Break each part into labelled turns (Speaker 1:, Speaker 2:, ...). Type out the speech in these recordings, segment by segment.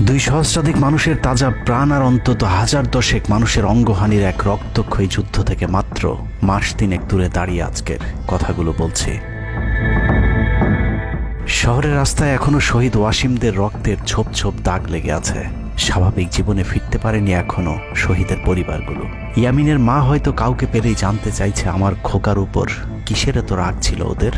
Speaker 1: দুই সহস্রাধিক মানুষের তাজা প্রাণ আর অন্তত হাজার দশেক মানুষের অঙ্গহানির এক রক্তক্ষয়ী যুদ্ধ থেকে মাত্র মাস তিনেক দূরে দাঁড়িয়ে আজকের কথাগুলো বলছি। শহরের রাস্তায় এখনো শহীদ ওয়াসিমদের রক্তের ছোপ ছোপ দাগ লেগে আছে। স্বাভাবিক জীবনে ফিরতে পারেনি এখনো শহীদের পরিবারগুলো। ইয়ামিনের মা হয়তো কাউকে পেলেই জানতে চাইছে আমার খোকার উপর কিসের এত রাগ ছিল ওদের।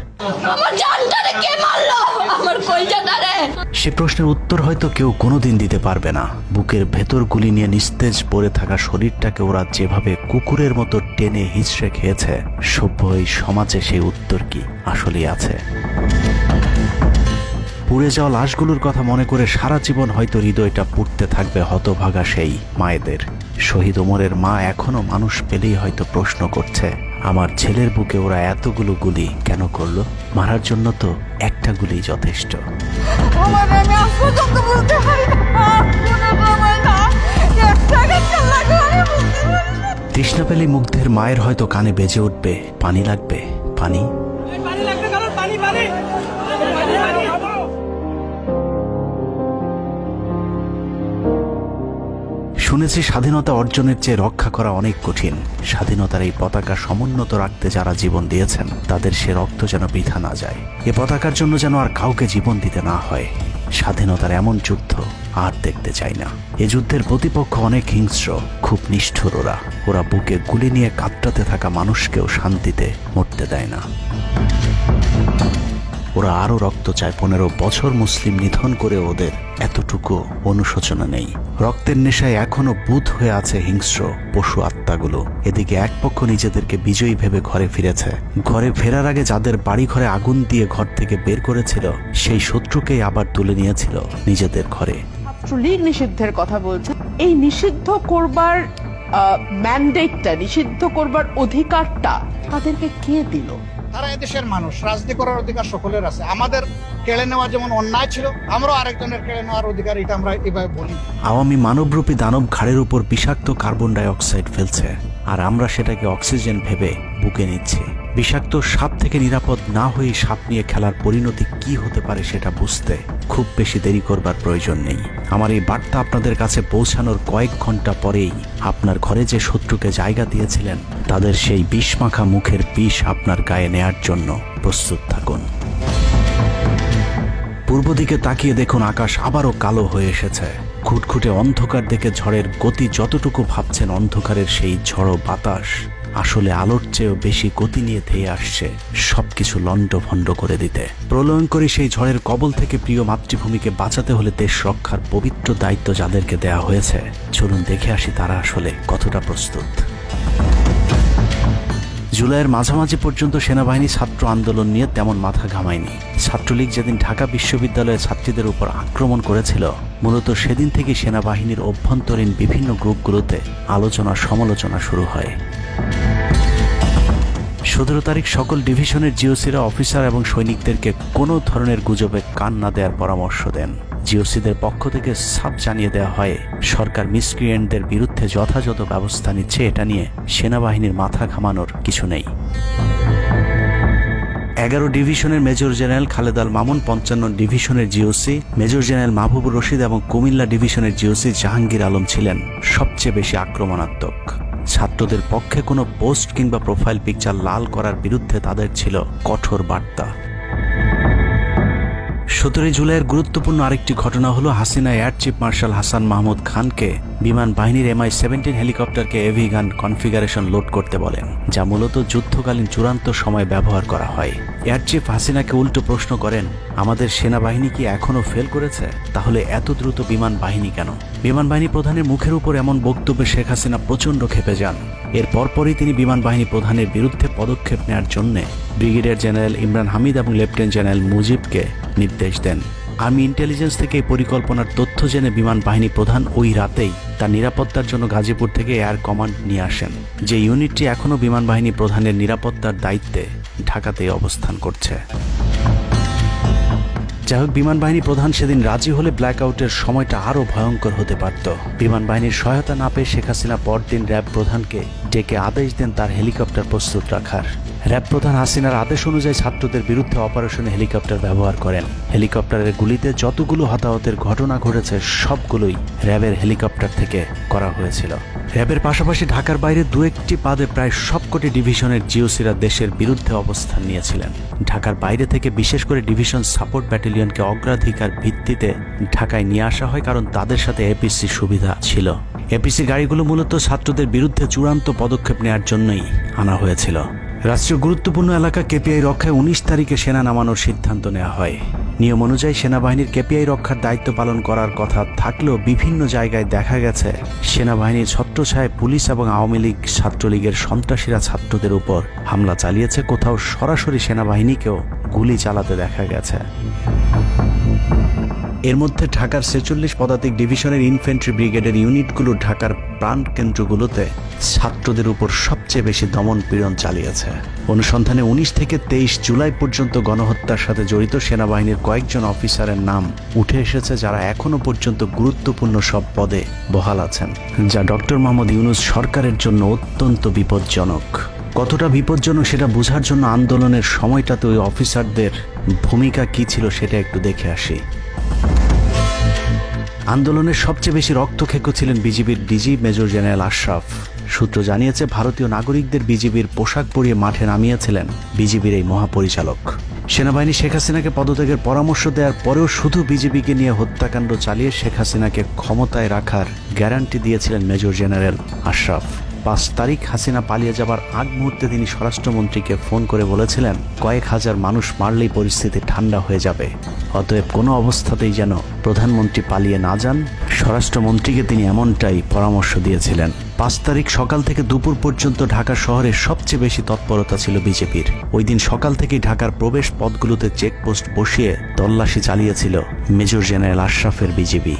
Speaker 1: সে প্রশ্নের উত্তর হয়তো কেউ কোনোদিন দিতে পারবে না। বুকের ভেতর গুলি নিয়ে নিস্তেজ পড়ে থাকা শরীরটাকে ওরা যেভাবে কুকুরের মতো টেনে হিঁচড়ে খেয়েছে, সভ্য এই সমাজে সেই উত্তর কি আসলেই আছে? পুড়ে যাওয়া লাশগুলোর কথা মনে করে সারা জীবন হয়তো হৃদয়টা পুড়তে থাকবে হতভাগা সেই মায়েদের। শহীদ ওমরের মা এখনো মানুষ পেলেই হয়তো প্রশ্ন করছে, আমার ছেলের বুকে ওরা এতগুলো গুলি কেন করলো? মারার জন্য তো একটা গুলি যথেষ্ট। তৃষ্ণা পেলে মুগ্ধের মায়ের হয়তো কানে বেজে উঠবে, পানি লাগবে, পানি। শুনেছি স্বাধীনতা অর্জনের চেয়ে রক্ষা করা অনেক কঠিন। স্বাধীনতার এই পতাকা সমুন্নত রাখতে যারা জীবন দিয়েছেন তাদের সে রক্ত যেন বৃথা না যায়। এ পতাকার জন্য যেন আর কাউকে জীবন দিতে না হয়। স্বাধীনতার এমন যুদ্ধ আর দেখতে চাই না। এ যুদ্ধের প্রতিপক্ষ অনেক হিংস্র, খুব নিষ্ঠুর। ওরা বুকে গুলি নিয়ে কাতরাতে থাকা মানুষকেও শান্তিতে মরতে দেয় না। ওরা আরো রক্ত চায়। 15 বছর মুসলিম নিধন করে ওদের এতটুকু অনুশোচনা নেই। রক্তের নেশায় এখনো বুঁদ হয়ে আছে হিংস্র পশু আত্মাগুলো। এদিকে এক পক্ষ নিজেদেরকে বিজয়ী ভেবে ঘরে ফিরেছে। ঘরে ফেরার আগে যাদের বাড়ি ঘরে আগুন দিয়ে ঘর থেকে বের করেছিল, সেই শত্রুকেই আবার তুলে নিয়েছিল নিজেদের ঘরে।
Speaker 2: ছাত্রলীগ নিষিদ্ধের কথা বলছে। এই নিষিদ্ধ করবার ম্যান্ডেটটা, নিষিদ্ধ করবার অধিকারটা তাদেরকে কে দিল?
Speaker 3: তারা এদেশের মানুষ, রাজনীতি করার অধিকার সকলের আছে। আমাদের কেড়ে নেওয়া যেমন অন্যায় ছিল, আমরাও আরেকজনের কেড়ে নেওয়ার অধিকার, এটা আমরা এভাবে বলি।
Speaker 1: আওয়ামী মানবরূপী দানব ঘাড়ের উপর বিষাক্ত কার্বন ডাই অক্সাইড ফেলছে, আর আমরা সেটাকে অক্সিজেন ভেবে বুকে নিচ্ছি। বিষাক্ত সাপ থেকে নিরাপদ না হয়ে সাপ নিয়ে খেলার পরিণতি কি হতে পারে সেটা বুঝতে খুব বেশি দেরি করবার প্রয়োজন নেই। আমার এই বার্তা আপনাদের কাছে পৌঁছানোর কয়েক ঘন্টা পরেই আপনার ঘরে যে শত্রুকে জায়গা দিয়েছিলেন তাদের সেই বিষমাখা মুখের বিষ আপনার গায়ে নেয়ার জন্য প্রস্তুত থাকুন। পূর্ব দিকে তাকিয়ে দেখুন, আকাশ আবারও কালো হয়ে এসেছে। ঘুটঘুটে অন্ধকার দেখে ঝড়ের গতি যতটুকু ভাবছেন অন্ধকারের সেই ঝড়ো বাতাস আসলে আলোর চেয়েও বেশি গতি নিয়ে ধেয়ে আসছে সবকিছু লণ্ডভণ্ড করে দিতে। প্রলয়ঙ্করী সেই ঝড়ের কবল থেকে প্রিয় মাতৃভূমিকে বাঁচাতে হলে দেশ রক্ষার পবিত্র দায়িত্ব যাদেরকে দেয়া হয়েছে, চলুন দেখে আসি তারা আসলে কতটা প্রস্তুত। জুলাইয়ের মাঝামাঝি পর্যন্ত সেনাবাহিনী ছাত্র আন্দোলন নিয়ে তেমন মাথা ঘামায়নি। ছাত্রলীগ যেদিন ঢাকা বিশ্ববিদ্যালয়ের ছাত্রীদের উপর আক্রমণ করেছিল, মূলত সেদিন থেকে সেনাবাহিনীর অভ্যন্তরীণ বিভিন্ন গ্রুপগুলোতে আলোচনা সমালোচনা শুরু হয়। 17 তারিখ সকল ডিভিশনের জিওসিরা অফিসার এবং সৈনিকদেরকে কোনো ধরনের গুজবে কান না দেওয়ার পরামর্শ দেন। জিওসিদের পক্ষ থেকে সাফ জানিয়ে দেওয়া হয়, সরকার মিসক্রিয়েন্টদের বিরুদ্ধে যথাযথ ব্যবস্থা নিচ্ছে, এটা নিয়ে সেনাবাহিনীর মাথা ঘামানোর কিছু নেই। 11 ডিভিশনের মেজর জেনারেল খালেদ আল মামুন, 55 ডিভিশনের GOC major general Mahbubur Rashid এবং কুমিল্লা ডিভিশনের জিওসি জাহাঙ্গীর আলম ছিলেন সবচেয়ে বেশি আক্রমণাত্মক। ছাত্রদের পক্ষে কোনো পোস্ট কিংবা প্রোফাইল পিকচার লাল করার বিরুদ্ধে তাদের ছিল কঠোর বার্তা। 17 জুলাইয়ের গুরুত্বপূর্ণ আরেকটি ঘটনা হলো, Hasina air chief marshal Hasan Mahmud খানকে বিমান বাহিনীর MI-17 হেলিকপ্টারকে এভি গান কনফিগারেশন লোড করতে বলেন, যা মূলত যুদ্ধকালীন চূড়ান্ত সময় ব্যবহার করা হয়। এয়ার চিফ হাসিনাকে উল্টো প্রশ্ন করেন, আমাদের সেনাবাহিনী কি এখনো ফেল করেছে? তাহলে এত দ্রুত বিমান বাহিনী কেন? বিমান বাহিনী প্রধানের মুখের উপর এমন বক্তব্যে শেখ হাসিনা প্রচণ্ড ক্ষেপে যান। এর পরপরই তিনি বিমান বাহিনী প্রধানের বিরুদ্ধে পদক্ষেপ নেওয়ার জন্য ব্রিগেডিয়ার জেনারেল ইমরান হামিদ এবং লেফটেন্যান্ট জেনারেল মুজিবকে নির্দেশ দেন। আর্মি ইন্টেলিজেন্স থেকে এই পরিকল্পনার তথ্য জেনে বিমান বাহিনী প্রধান ওই রাতেই তার নিরাপত্তার জন্য গাজীপুর থেকে এয়ার কমান্ড নিয়ে আসেন, যে ইউনিটটি এখনও বিমান বাহিনী প্রধানের নিরাপত্তার দায়িত্বে ঢাকাতেই অবস্থান করছে। যাই হোক, বিমান বাহিনী প্রধান সেদিন রাজি হলে ব্ল্যাকআউটের সময়টা আরও ভয়ঙ্কর হতে পারত। বিমান বাহিনীর সহায়তা না পেয়ে শেখ হাসিনা পরদিন র্যাব প্রধানকে ডেকে আদেশ দেন তার হেলিকপ্টার প্রস্তুত রাখার। র্যাব প্রধান হাসিনার আদেশ অনুযায়ী ছাত্রদের বিরুদ্ধে অপারেশনে হেলিকপ্টার ব্যবহার করেন। হেলিকপ্টারের গুলিতে যতগুলো হতাহতের ঘটনা ঘটেছে সবগুলোই র্যাবের হেলিকপ্টার থেকে করা হয়েছিল। র্যাবের পাশাপাশি ঢাকার বাইরে দু একটি পাদে প্রায় সবকটি ডিভিশনের জিওসিরা দেশের বিরুদ্ধে অবস্থান নিয়েছিলেন। ঢাকার বাইরে থেকে বিশেষ করে ডিভিশন সাপোর্ট ব্যাটালিয়নকে অগ্রাধিকার ভিত্তিতে ঢাকায় নিয়ে আসা হয়, কারণ তাদের সাথে এপিসি সুবিধা ছিল। এপিসি গাড়িগুলো মূলত ছাত্রদের বিরুদ্ধে চূড়ান্ত পদক্ষেপ নেওয়ার জন্যই আনা হয়েছিল। রাষ্ট্রীয় গুরুত্বপূর্ণ এলাকা কেপিআই রক্ষায় 19 তারিখে সেনা নামানোর সিদ্ধান্ত নেওয়া হয়। নিয়ম অনুযায়ী সেনাবাহিনীর কেপিআই রক্ষার দায়িত্ব পালন করার কথা থাকলেও বিভিন্ন জায়গায় দেখা গেছে সেনাবাহিনীর ছত্রছায়ায় পুলিশ এবং আওয়ামী লীগ ছাত্রলীগের সন্ত্রাসীরা ছাত্রদের উপর হামলা চালিয়েছে। কোথাও সরাসরি সেনাবাহিনীকেও গুলি চালাতে দেখা গেছে। এর মধ্যে ঢাকার 46 পদাতিক ডিভিশনের ইনফ্যান্ট্রি ব্রিগেডের ইউনিটগুলো ঢাকার প্রাণকেন্দ্রগুলোতে ছাত্রদের উপর সবচেয়ে বেশি দমন পীড়ন চালিয়েছে। অনুসন্ধানে 19 থেকে 23 জুলাই পর্যন্ত গণহত্যার সাথে জড়িত সেনাবাহিনীর কয়েকজন অফিসারের নাম উঠে এসেছে, যারা এখনো পর্যন্ত গুরুত্বপূর্ণ সব পদে বহাল আছেন, যা ডক্টর মোহাম্মদ ইউনূস সরকারের জন্য অত্যন্ত বিপজ্জনক। কতটা বিপজ্জনক সেটা বোঝার জন্য আন্দোলনের সময়টাতে ওই অফিসারদের ভূমিকা কি ছিল সেটা একটু দেখে আসি। আন্দোলনের সবচেয়ে বেশি রক্তক্ষেকো ছিলেন বিজিবির ডিজি মেজর জেনারেল আশরাফ। সূত্র জানিয়েছে ভারতীয় নাগরিকদের বিজিবির পোশাক পরিয়ে মাঠে নামিয়েছিলেন বিজিবির এই মহাপরিচালক। সেনাবাহিনী শেখ হাসিনাকে পদত্যাগের পরামর্শ দেওয়ার পরেও শুধু বিজিবিকে নিয়ে হত্যাকাণ্ড চালিয়ে শেখ হাসিনাকে ক্ষমতায় রাখার গ্যারান্টি দিয়েছিলেন মেজর জেনারেল আশরাফ। 5 তারিখ হাসিনা পালিয়ে যাবার আগ মুহূর্তে তিনি স্বরাষ্ট্রমন্ত্রীকে ফোন করে বলেছিলেন, কয়েক হাজার মানুষ মারলেই পরিস্থিতি ঠান্ডা হয়ে যাবে, অতএব কোনো অবস্থাতেই যেন প্রধানমন্ত্রী পালিয়ে না যান। স্বরাষ্ট্রমন্ত্রীকে তিনি এমনটাই পরামর্শ দিয়েছিলেন। 5 তারিখ সকাল থেকে দুপুর পর্যন্ত ঢাকা শহরে সবচেয়ে বেশি তৎপরতা ছিল বিজেপির। ওই দিন সকাল থেকেই ঢাকার প্রবেশ পথগুলোতে চেকপোস্ট বসিয়ে তল্লাশি চালিয়েছিল মেজর জেনারেল আশরাফের বিজিবি।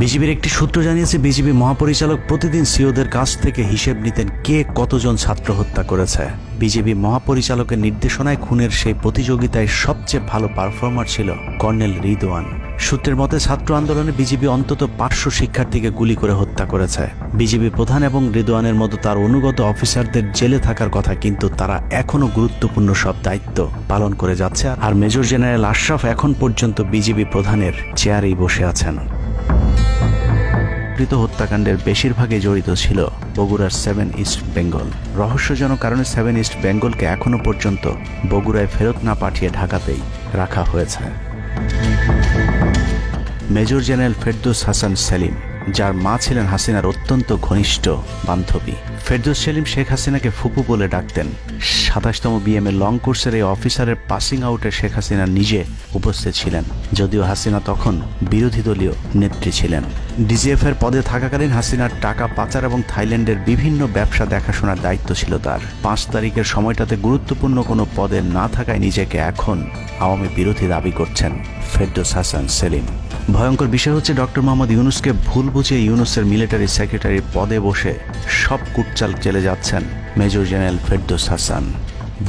Speaker 1: বিজিবির একটি সূত্র জানিয়েছে বিজিবি মহাপরিচালক প্রতিদিন সিওদের কাছ থেকে হিসেব নিতেন কে কতজন ছাত্র হত্যা করেছে। বিজিবি মহাপরিচালকের নির্দেশনায় খুনের সেই প্রতিযোগিতায় সবচেয়ে ভালো পারফর্মার ছিল কর্নেল রিদওয়ান। সূত্রের মতে ছাত্র আন্দোলনে বিজিবি অন্তত 500 শিক্ষার্থীকে গুলি করে হত্যা করেছে। বিজিবি প্রধান এবং রিদওয়ানের মতো তার অনুগত অফিসারদের জেলে থাকার কথা, কিন্তু তারা এখনো গুরুত্বপূর্ণ সব দায়িত্ব পালন করে যাচ্ছে। আর মেজর জেনারেল আশরাফ এখন পর্যন্ত বিজিবি প্রধানের চেয়ারেই বসে আছেন। হত্যাকাণ্ডের বেশিরভাগই জড়িত ছিল বগুড়ার 7 ইস্ট বেঙ্গল। রহস্যজনক কারণে 7 ইস্ট বেঙ্গলকে এখনো পর্যন্ত বগুড়ায় ফেরত না পাঠিয়ে ঢাকাতেই রাখা হয়েছে। মেজর জেনারেল ফেরদৌস হাসান সেলিম, যার মা ছিলেন হাসিনার অত্যন্ত ঘনিষ্ঠ বান্ধবী। ফেরদৌস সেলিম শেখ হাসিনাকে ফুপু বলে ডাকতেন। 27তম বিএমএ লং কোর্সের এই অফিসারের পাসিং আউটে শেখ হাসিনা নিজে উপস্থিত ছিলেন, যদিও হাসিনা তখন বিরোধী দলীয় নেত্রী ছিলেন। ডিজিএফ এর পদে থাকাকালীন হাসিনার টাকা পাচার এবং থাইল্যান্ডের বিভিন্ন ব্যবসা দেখাশোনার দায়িত্ব ছিল তার। 5 তারিখের সময়টাতে গুরুত্বপূর্ণ কোনো পদে না থাকায় নিজেকে এখন আওয়ামী বিরোধী দাবি করছেন ফেরদৌস হাসান সেলিম। ভয়ঙ্কর বিষয় হচ্ছে ডক্টর মোহাম্মদ ইউনূসকে ভুল বুঝে ইউনূসের মিলিটারি সেক্রেটারির পদে বসে সব কুটচাল চলে যাচ্ছেন major general Ferdous Hasan.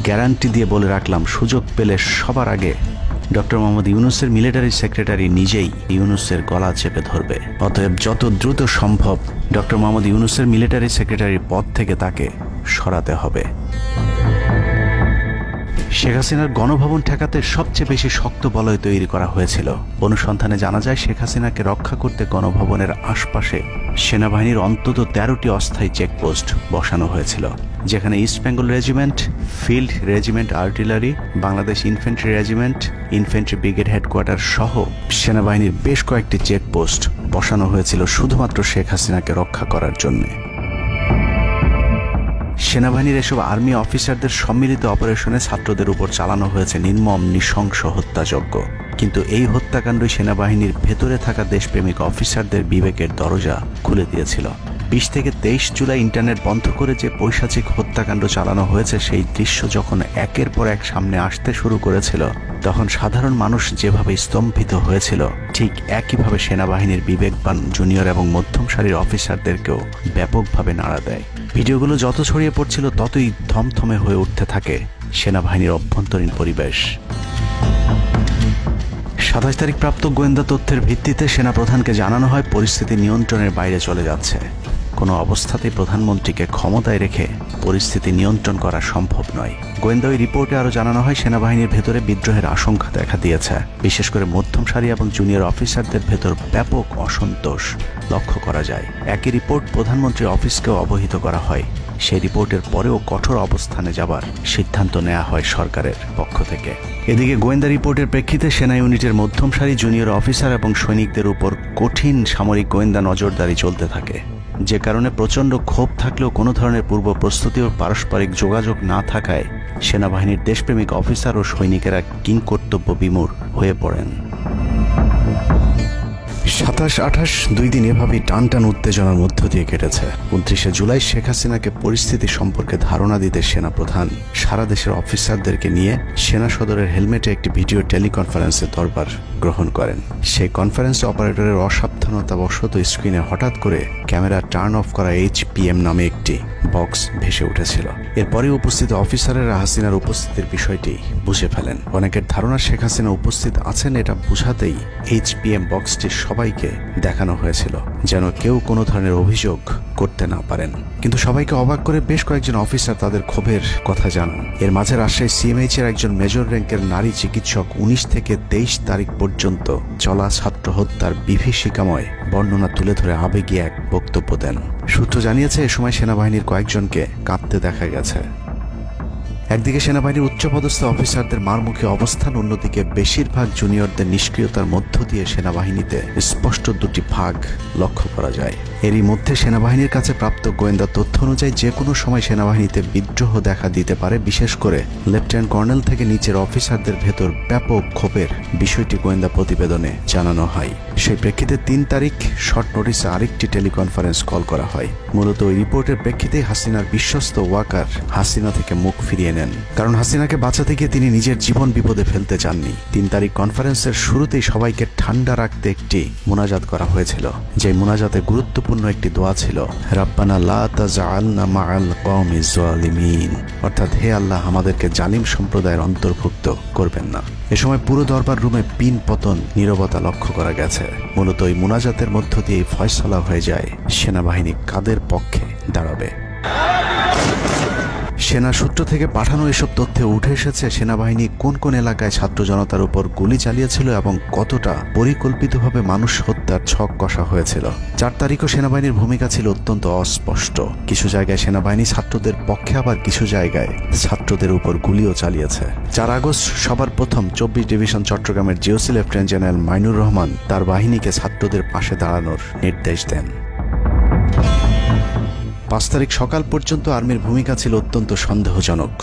Speaker 1: Guarantee দিয়ে বলে রাখলাম, সুযোগ পেলে সবার আগে ডক্টর মোহাম্মদ ইউনূসের মিলিটারি সেক্রেটারি নিজেই ইউনূসের গলা চেপে ধরবে। অতএব যত দ্রুত সম্ভব ডক্টর মোহাম্মদ ইউনূসের মিলিটারি সেক্রেটারির পদ থেকে তাকে সরাতে হবে। শেখ হাসিনার গণভবন ঠেকাতে সবচেয়ে বেশি শক্ত বলয় তৈরি করা হয়েছিল। অনুসন্ধানে জানা যায় শেখ হাসিনাকে রক্ষা করতে গণভবনের আশপাশে সেনাবাহিনীর অন্তত 13টি অস্থায়ী চেকপোস্ট বসানো হয়েছিল, যেখানে east Bengal regiment, field regiment artillery, Bangladesh infantry regiment, infantry brigade headquarter সহ সেনাবাহিনীর বেশ কয়েকটি চেকপোস্ট বসানো হয়েছিল শুধুমাত্র শেখ হাসিনাকে রক্ষা করার জন্য। সেনাবাহিনীর এসব আর্মি অফিসারদের সম্মিলিত অপারেশনে ছাত্রদের উপর চালানো হয়েছে নির্মম নৃশংস হত্যাযজ্ঞ। কিন্তু এই হত্যাকাণ্ডই সেনাবাহিনীর ভেতরে থাকা দেশপ্রেমিক অফিসারদের বিবেকের দরজা খুলে দিয়েছিল। 20 থেকে 23 জুলাই ইন্টারনেট বন্ধ করে যে পৈশাচিক হত্যাকাণ্ড চালানো হয়েছে, সেই দৃশ্য যখন একের পর এক সামনে আসতে শুরু করেছিল, তখন সাধারণ মানুষ যেভাবে স্তম্ভিত হয়েছিল, ঠিক একইভাবে সেনাবাহিনীর বিবেকবান জুনিয়র এবং মধ্যম সারির অফিসারদেরকেও ব্যাপকভাবে নাড়া দেয়। ভিডিওগুলো যত ছড়িয়ে পড়ছিল ততই থমথমে হয়ে উঠতে থাকে সেনাবাহিনীর অভ্যন্তরীণ পরিবেশ। 27 তারিখ প্রাপ্ত গোয়েন্দা তথ্যের ভিত্তিতে সেনাপ্রধানকে জানানো হয় পরিস্থিতি নিয়ন্ত্রণের বাইরে চলে যাচ্ছে। কোনো অবস্থাতেই প্রধানমন্ত্রীকে ক্ষমতায় রেখে পরিস্থিতি নিয়ন্ত্রণ করা সম্ভব নয়। গোয়েন্দা ওই রিপোর্টে আরও জানানো হয়, সেনাবাহিনীর ভেতরে বিদ্রোহের আশঙ্কা দেখা দিয়েছে। বিশেষ করে মধ্যম সারি এবং জুনিয়র অফিসারদের ভেতর ব্যাপক অসন্তোষ লক্ষ্য করা যায়। একই রিপোর্ট প্রধানমন্ত্রীর অফিসকেও অবহিত করা হয়। সেই রিপোর্টের পরেও কঠোর অবস্থানে যাবার সিদ্ধান্ত নেওয়া হয় সরকারের পক্ষ থেকে। এদিকে গোয়েন্দা রিপোর্টের প্রেক্ষিতে সেনা ইউনিটের মধ্যম সারি, জুনিয়র অফিসার এবং সৈনিকদের উপর কঠিন সামরিক গোয়েন্দা নজরদারি চলতে থাকে, যে কারণে প্রচণ্ড ক্ষোভ থাকলেও কোনো ধরনের পূর্ব প্রস্তুতি ও পারস্পরিক যোগাযোগ না থাকায় সেনাবাহিনীর দেশপ্রেমিক অফিসার ও সৈনিকেরা কিংকর্তব্য বিমূঢ় হয়ে পড়েন। 27-28 দুই দিন এভাবেই টান উত্তেজনার মধ্য দিয়ে কেটেছে। 29শে জুলাই শেখ হাসিনাকে পরিস্থিতি সম্পর্কে ধারণা দিতে সেনাপ্রধান সারা দেশের অফিসারদেরকে নিয়ে সেনা সদরের হেলমেটে একটি ভিডিও টেলিকনফারেন্সে দরবার গ্রহণ করেন। সেই কনফারেন্সে অপারেটরের অসাবধানতাবশত স্ক্রিনে হঠাৎ করে ক্যামেরা টার্ন অফ করা HPM নামে একটি বক্স ভেসে উঠেছিল। এরপরে উপস্থিত অফিসারেরা হাসিনার উপস্থিতির বিষয়টি বুঝে ফেলেন। অনেকের ধারণা শেখ হাসিনা উপস্থিত আছেন এটা বুঝাতেই HPM বক্সটি সবাইকে দেখানো হয়েছিল, যেন কেউ কোনো ধরনের অভিযোগ করতে না পারেন। কিন্তু সবাইকে অবাক করে বেশ কয়েকজন অফিসার তাদের ক্ষোভের কথা জানান। এর মাঝে রাজশাহী CMH এর একজন মেজর র্যাঙ্কের নারী চিকিৎসক 19 থেকে 23 তারিখ পর্যন্ত চলা ছাত্র হত্যার বিভীষিকাময় বর্ণনা তুলে ধরে আবেগী এক বক্তব্য দেন। সূত্র জানিয়েছে, এ সময় সেনাবাহিনীর কয়েকজনকে কাঁদতে দেখা গেছে। একদিকে সেনাবাহিনীর উচ্চপদস্থ অফিসারদের মারমুখী অবস্থান, অন্যদিকে বেশিরভাগ জুনিয়রদের নিষ্ক্রিয়তার মধ্য দিয়ে সেনাবাহিনীতে স্পষ্ট দুটি ভাগ লক্ষ্য করা যায়। এরই মধ্যে সেনাবাহিনীর কাছে প্রাপ্ত গোয়েন্দা তথ্য অনুযায়ী যে কোনো সময় সেনাবাহিনীতে বিদ্রোহ দেখা দিতে পারে। বিশেষ করে লেফটেন্যান্ট কর্নেল থেকে নিচের অফিসারদের ভেতর ব্যাপক ক্ষোভের বিষয়টি গোয়েন্দা প্রতিবেদনে জানানো হয়। সেই প্রেক্ষিতে 3 তারিখ শর্ট নোটিসে আরেকটি টেলিকনফারেন্স কল করা হয়। মূলত ওই রিপোর্টের প্রেক্ষিতে হাসিনার বিশ্বস্ত ওয়াকার হাসিনা থেকে মুখ ফিরিয়ে নেন, কারণ হাসিনাকে বাঁচাতে গিয়ে তিনি নিজের জীবন বিপদে ফেলতে চাননি। 3 তারিখ কনফারেন্সের শুরুতেই সবাইকে ঠান্ডা রাখতে একটি মোনাজাত করা হয়েছিল। যে মোনাজাতে গুরুত্বপূর্ণ একটি দোয়া ছিল, রাব্বানা লা তাজআলনা মাআল কওমিজ জালিমিন, অর্থাৎ হে আল্লাহ, আমাদেরকে জালিম সম্প্রদায়ের অন্তর্ভুক্ত করবেন না। এ সময় পুরো দরবার রুমে পিন পতন নীরবতা লক্ষ্য করা গেছে। মূলত ওই মোনাজাতের মধ্য দিয়ে ফয়সালা হয়ে যায় সেনাবাহিনী কাদের পক্ষে দাঁড়াবে। সেনা সূত্র থেকে পাঠানো এসব তথ্যে উঠে এসেছে সেনাবাহিনী কোন কোন এলাকায় ছাত্র জনতার উপর গুলি চালিয়েছিল এবং কতটা পরিকল্পিতভাবে মানুষ হত্যার ছক কষা হয়েছিল। 4 তারিখও সেনাবাহিনীর ভূমিকা ছিল অত্যন্ত অস্পষ্ট। কিছু জায়গায় সেনাবাহিনী ছাত্রদের পক্ষে, আবার কিছু জায়গায় ছাত্রদের উপর গুলিও চালিয়েছে। 4 আগস্ট সবার প্রথম 24 ডিভিশন চট্টগ্রামের GOC lieutenant general Mainur Rahman তার বাহিনীকে ছাত্রদের পাশে দাঁড়ানোর নির্দেশ দেন। 5 তারিখ সকাল পর্যন্ত আর্মির ভূমিকা ছিল অত্যন্ত সন্দেহজনক।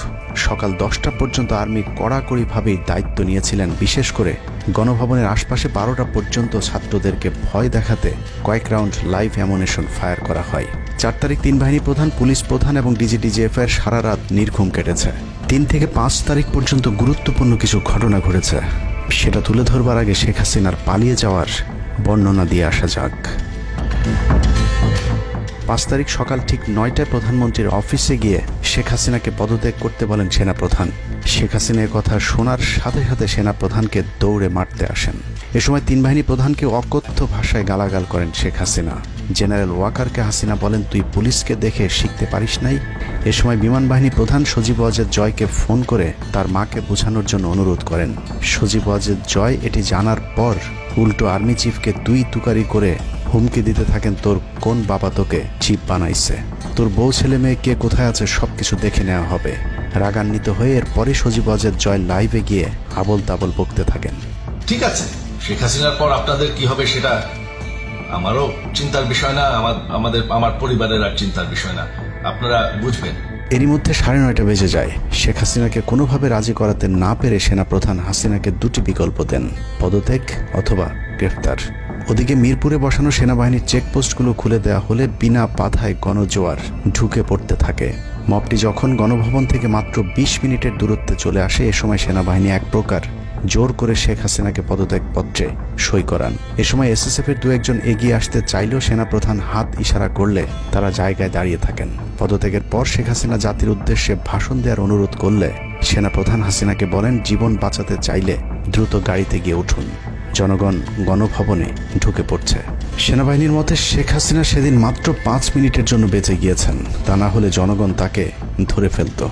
Speaker 1: সকাল 10টা পর্যন্ত আর্মি কড়াকড়িভাবেই দায়িত্ব নিয়েছিলেন। বিশেষ করে গণভবনের আশপাশে 12টা পর্যন্ত ছাত্রদেরকে ভয় দেখাতে কয়েক রাউন্ড লাইভ অ্যামুনেশন ফায়ার করা হয়। 4 তারিখ 3 বাহিনী প্রধান, পুলিশ প্রধান এবং DGDGF-এর সারা রাত নির্ঘুম কেটেছে। 3 থেকে 5 তারিখ পর্যন্ত গুরুত্বপূর্ণ কিছু ঘটনা ঘটেছে, সেটা তুলে ধরবার আগে শেখ হাসিনার পালিয়ে যাওয়ার বর্ণনা দিয়ে আসা যাক। 5 তারিখ সকাল ঠিক 9টায় প্রধানমন্ত্রীর অফিসে গিয়ে শেখ হাসিনাকে পদত্যাগ করতে বলেন সেনাপ্রধান। শেখ হাসিনার কথা শোনার সাথে সাথে সেনাপ্রধানকে দৌড়ে মারতে আসেন। এ সময় 3 বাহিনী প্রধানকে অকথ্য ভাষায় গালাগাল করেন শেখ হাসিনা। জেনারেল ওয়াকারকে হাসিনা বলেন, তুই পুলিশকে দেখে শিখতে পারিস নাই। এ সময় বিমান বাহিনী প্রধান সজীব ওয়াজেদ জয়কে ফোন করে তার মাকে বোঝানোর জন্য অনুরোধ করেন। সজীব ওয়াজেদ জয় এটি জানার পর উল্টো আর্মি চিফকে তুই তুকারি করে হুমকি দিতে থাকেন, তোর কোন বাবা তোকে চিফ বানাইছে, তোর বউ ছেলে মেয়ে কে কোথায় আছে সবকিছু দেখে নেওয়া হবে। রাগান্বিত হয়ে এরপরে সজীব ওয়াজেদ জয় লাইভে গিয়ে আবল তাবল বকতে থাকেন।
Speaker 4: ঠিক আছে, শেখ হাসিনার পর আপনাদের কি হবে সেটা আমারও চিন্তার বিষয় না, আমার পরিবারের আর চিন্তার বিষয় না, আপনারা বুঝবেন।
Speaker 1: এরই মধ্যে 9:30 বেজে যায়। শেখ হাসিনাকে কোনোভাবে রাজি করাতে না পেরে সেনাপ্রধান হাসিনাকে 2টি বিকল্প দেন, পদত্যাগ অথবা গ্রেফতার। ওদিকে মিরপুরে বসানো সেনাবাহিনীর চেকপোস্টগুলো খুলে দেওয়া হলে বিনা বাধায় গণজোয়ার ঢুকে পড়তে থাকে। মবটি যখন গণভবন থেকে মাত্র 20 মিনিটের দূরত্বে চলে আসে, এ সময় সেনাবাহিনী এক প্রকার জোর করে শেখ হাসিনাকে পদত্যাগপত্রে সই করান। এ সময় SSF-এর 2-1 এগিয়ে আসতে চাইলেও সেনাপ্রধান হাত ইশারা করলে তারা জায়গায় দাঁড়িয়ে থাকেন। পদত্যাগের পর শেখ হাসিনা জাতির উদ্দেশ্যে ভাষণ দেওয়ার অনুরোধ করলে সেনাপ্রধান হাসিনাকে বলেন, জীবন বাঁচাতে চাইলে দ্রুত গাড়িতে গিয়ে উঠুন, জনগণ গণভবনে ঢুকে পড়ছে। সেনাবাহিনীর মতে শেখ হাসিনা সেদিন মাত্র 5 মিনিটের জন্য বেঁচে গিয়েছেন, তা না হলে জনগণ তাকে ধরে ফেলত।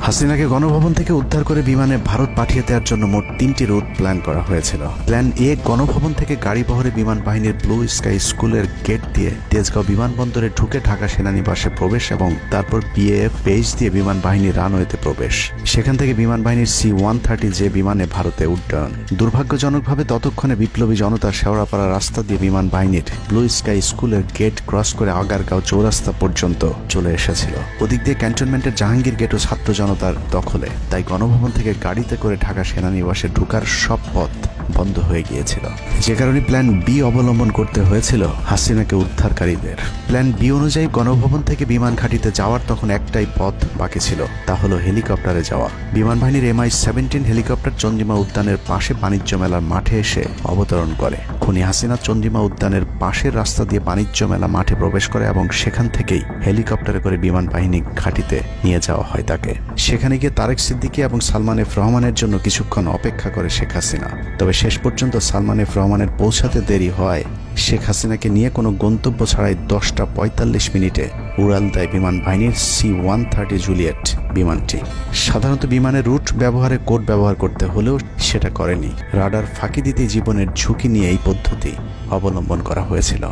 Speaker 1: হাসিনাকে গণভবন থেকে উদ্ধার করে বিমানে ভারত পাঠিয়ে দেওয়ার জন্য মোট 3টি রুট প্ল্যান করা হয়েছিল। প্ল্যান এ, গণভবন থেকে গাড়ি বহরে বিমান বাহিনীর ব্লু স্কাই স্কুলের গেট দিয়ে তেজগাঁও বিমানবন্দরে ঢুকে ঢাকা সেনানিবাসে প্রবেশ এবং তারপর বিএএফ বেস দিয়ে বিমান বাহিনীর রানওয়েতে প্রবেশ। সেখান থেকে বিমান বাহিনীর C-130 যে বিমানে ভারতে উড্ডয়ন। দুর্ভাগ্যজনকভাবে ততক্ষণে বিপ্লবী জনতার শেওড়াপাড়া রাস্তা দিয়ে বিমান বাহিনীর ব্লু স্কাই স্কুলের গেট ক্রস করে আগারগাঁও চৌরাস্তা পর্যন্ত চলে এসেছিল। ওদিক দিয়ে ক্যান্টনমেন্টের জাহাঙ্গীর গেটও ছাত্র জনতার দখলে, তাই গণভবন থেকে গাড়িতে করে ঢাকা সেনানিবাসে ঢোকার সব পথ বন্ধ হয়ে গিয়েছিল, যে কারণে প্ল্যান বি অবলম্বন করতে হয়েছিল হাসিনাকে উদ্ধারকারীদের। প্ল্যান বি অনুযায়ী গণভবন থেকে বিমান ঘাঁটিতে যাওয়ার তখন একটাই পথ বাকি ছিল, তা হলো হেলিকপ্টারে যাওয়া। বিমান বাহিনীর MI-17 হেলিকপ্টার চন্দ্রিমা উদ্যানের পাশে বাণিজ্য মেলার মাঠে এসে অবতরণ করে। খুনি হাসিনা চন্দ্রিমা উদ্যানের পাশের রাস্তা দিয়ে বাণিজ্য মেলা মাঠে প্রবেশ করে এবং সেখান থেকেই হেলিকপ্টারে করে বিমান বাহিনী ঘাঁটিতে নিয়ে যাওয়া হয় তাকে। সেখানে গিয়ে তারেক সিদ্দিকী এবং সালমান এফ রহমানের জন্য কিছুক্ষণ অপেক্ষা করে শেখ হাসিনা। তবে শেষ পর্যন্ত সালমান এফ রহমানের পৌঁছাতে দেরি হয় শেখ হাসিনাকে নিয়ে কোনো গন্তব্য ছাড়াই 10টা 45 মিনিটে উড়াল দেয় বিমান বাহিনীর C-130 জুলিয়েট বিমানটি। সাধারণত বিমানের রুট ব্যবহারে কোড ব্যবহার করতে হলেও সেটা করেনি। রাডার ফাঁকি দিতে জীবনের ঝুঁকি নিয়ে এই পদ্ধতি অবলম্বন করা হয়েছিল।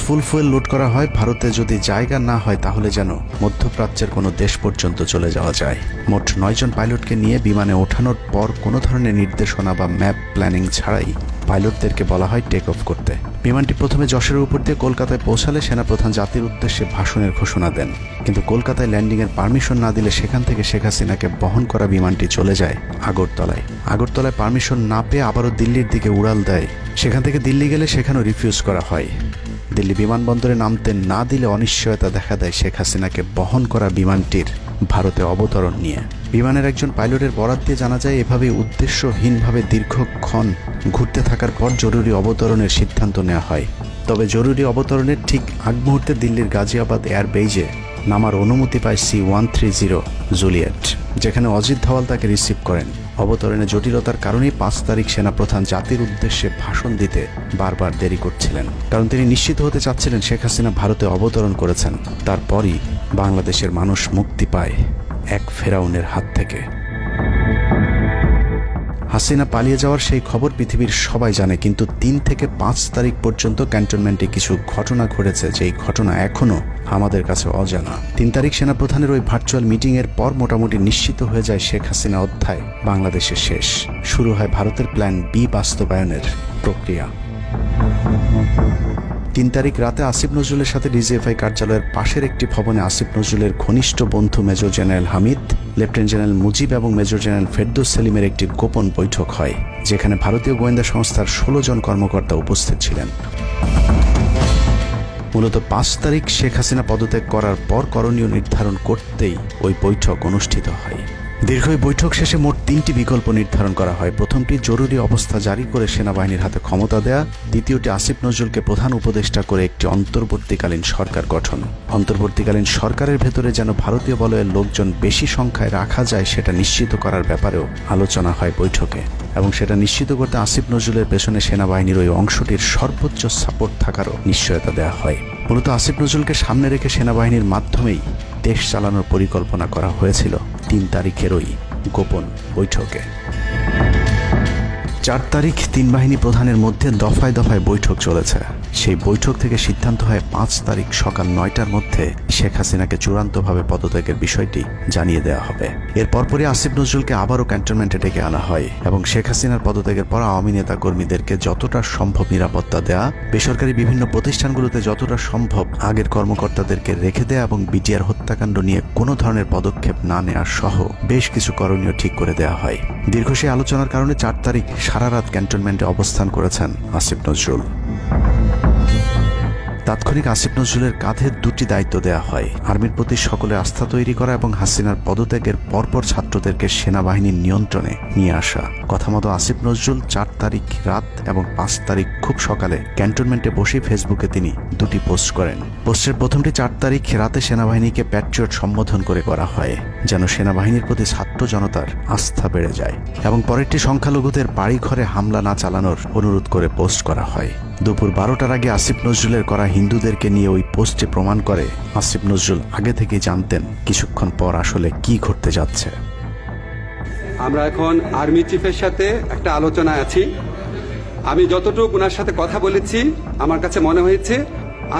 Speaker 1: ফুল ফুয়েল লোড করা হয়। ভারতে যদি জায়গা না হয় তাহলে যেন মধ্যপ্রাচ্যের কোনো দেশ পর্যন্ত চলে যাওয়া যায়। মোট 9 জন পাইলটকে নিয়ে বিমানে ওঠানোর পর কোনো ধরনের নির্দেশনা বা ম্যাপ প্ল্যানিং ছাড়াই পাইলটদেরকে বলা হয় টেক অফ করতে। বিমানটি প্রথমে যশোরের উপর দিয়ে কলকাতায় পৌঁছালে সেনাপ্রধান জাতির উদ্দেশ্যে ভাষণের ঘোষণা দেন, কিন্তু কলকাতায় ল্যান্ডিংয়ের পারমিশন না দিলে সেখান থেকে শেখ হাসিনাকে বহন করা বিমানটি চলে যায় আগরতলায়। আগরতলায় পারমিশন না পেয়ে আবারও দিল্লির দিকে উড়াল দেয়। সেখান থেকে দিল্লি গেলে সেখানেও রিফিউজ করা হয়। দিল্লি বিমানবন্দরে নামতে না দিলে অনিশ্চয়তা দেখা দেয় শেখ হাসিনাকে বহন করা বিমানটির ভারতে অবতরণ নিয়ে। বিমানের একজন পাইলটের বরাত দিয়ে জানা যায়, এভাবে উদ্দেশ্যহীনভাবে দীর্ঘক্ষণ ঘুরতে থাকার পর জরুরি অবতরণের সিদ্ধান্ত নেওয়া হয়। তবে জরুরি অবতরণের ঠিক আগ মুহূর্তে দিল্লির গাজিয়াবাদ এয়ারবেজে নামার অনুমতি পায় C-130 জুলিয়েট, যেখানে অজিত ধওয়াল তাকে রিসিভ করেন। অবতরণে জটিলতার কারণেই 5 তারিখ সেনাপ্রধান জাতির উদ্দেশ্যে ভাষণ দিতে বারবার দেরি করছিলেন, কারণ তিনি নিশ্চিত হতে চাচ্ছিলেন শেখ হাসিনা ভারতে অবতরণ করেছেন। তারপরই বাংলাদেশের মানুষ মুক্তি পায় এক ফেরাউনের হাত থেকে। হাসিনা পালিয়ে যাওয়ার সেই খবর পৃথিবীর সবাই জানে, কিন্তু 3 থেকে 5 তারিখ পর্যন্ত ক্যান্টনমেন্টে কিছু ঘটনা ঘটেছে যেই ঘটনা এখনো আমাদের কাছে অজানা। 3 তারিখ সেনাপ্রধানের ওই ভার্চুয়াল মিটিং এর পর মোটামুটি নিশ্চিত হয়ে যায় শেখ হাসিনা অধ্যায় বাংলাদেশের শেষ। শুরু হয় ভারতের প্ল্যান বি বাস্তবায়নের প্রক্রিয়া। 3 তারিখ রাতে আসিফ নজরুলের সাথে ডিজিএফআই কার্যালয়ের পাশের একটি ভবনে আসিফ নজরুলের ঘনিষ্ঠ বন্ধু major general Hamid, lieutenant general Mujib এবং মেজর জেনারেল ফেরদৌস সেলিমের একটি গোপন বৈঠক হয়, যেখানে ভারতীয় গোয়েন্দা সংস্থার 16 জন কর্মকর্তা উপস্থিত ছিলেন। মূলত 5 তারিখ শেখ হাসিনা পদত্যাগ করার পর করণীয় নির্ধারণ করতেই ওই বৈঠক অনুষ্ঠিত হয়। দীর্ঘ বৈঠক শেষে মোট 3টি বিকল্প নির্ধারণ করা হয়। প্রথমটি জরুরি অবস্থা জারি করে সেনাবাহিনীর হাতে ক্ষমতা দেয়া, দ্বিতীয়টি আসিফ নজরুলকে প্রধান উপদেষ্টা করে একটি অন্তর্বর্তীকালীন সরকার গঠন। অন্তর্বর্তীকালীন সরকারের ভেতরে যেন ভারতীয় বলয়ের লোকজন বেশি সংখ্যায় রাখা যায় সেটা নিশ্চিত করার ব্যাপারেও আলোচনা হয় বৈঠকে, এবং সেটা নিশ্চিত করতে আসিফ নজরুলের পেছনে সেনাবাহিনীর ওই অংশটির সর্বোচ্চ সাপোর্ট থাকারও নিশ্চয়তা দেওয়া হয়। মূলত আসিফ নজরুলকে সামনে রেখে সেনাবাহিনীর মাধ্যমেই দেশ চালানোর পরিকল্পনা করা হয়েছিল 3 তারিখের ওই গোপন বৈঠকে। 4 তারিখ 3 বাহিনী প্রধানের মধ্যে দফায় দফায় বৈঠক চলেছে। সেই বৈঠক থেকে সিদ্ধান্ত হয় 5 তারিখ সকাল 9টার মধ্যে শেখ হাসিনাকে চূড়ান্তভাবে পদত্যাগের বিষয়টি জানিয়ে দেওয়া হবে। এর পরপরই আসিফ নজরুলকে আবারও ক্যান্টনমেন্টে ডেকে আনা হয় এবং শেখ হাসিনার পদত্যাগের পর আওয়ামী নেতা কর্মীদেরকে যতটা সম্ভব নিরাপত্তা দেয়া, বেসরকারি বিভিন্ন প্রতিষ্ঠানগুলোতে যতটা সম্ভব আগের কর্মকর্তাদেরকে রেখে দেয়া এবং বিটিআর হত্যাকাণ্ড নিয়ে কোনো ধরনের পদক্ষেপ না নেওয়া সহ বেশ কিছু করণীয় ঠিক করে দেওয়া হয়। দীর্ঘ সেই আলোচনার কারণে 4 তারিখ সারা রাত ক্যান্টনমেন্টে অবস্থান করেছেন আসিফ নজরুল। তাৎক্ষণিক আসিফ নজরুলের কাঁধে দুটি দায়িত্ব দেয়া হয়: আর্মির প্রতি সকলের আস্থা তৈরি করা এবং হাসিনার পদত্যাগের পরপর ছাত্রদেরকে সেনাবাহিনীর নিয়ন্ত্রণে নিয়ে আসা। কথা মতো আসিফ নজরুল 4 তারিখ রাত এবং 5 তারিখ খুব সকালে ক্যান্টনমেন্টে বসে ফেসবুকে তিনি দুটি পোস্ট করেন। পোস্টের প্রথমটি 4 তারিখ রাতে সেনাবাহিনীকে প্যাট্রিয়ট সম্বোধন করে করা হয়, যেন সেনাবাহিনীর প্রতি ছাত্র জনতার আস্থা বেড়ে যায়, এবং পরেরটি সংখ্যালঘুদের বাড়িঘরে হামলা না চালানোর অনুরোধ করে পোস্ট করা হয়। দুপুর 12টার আগে আসিফ নজরুলের করা হিন্দুদেরকে নিয়ে ওই পোস্টে প্রমাণ করে আসিফ নজরুল আগে থেকেই জানতেন কিছুক্ষণ পর আসলে কি ঘটতে যাচ্ছে।
Speaker 5: আমরা এখন আর্মি চিফের সাথে একটা আলোচনায় আছি। আমি যতটুকু ওনার সাথে কথা বলেছি আমার কাছে মনে হয়েছে,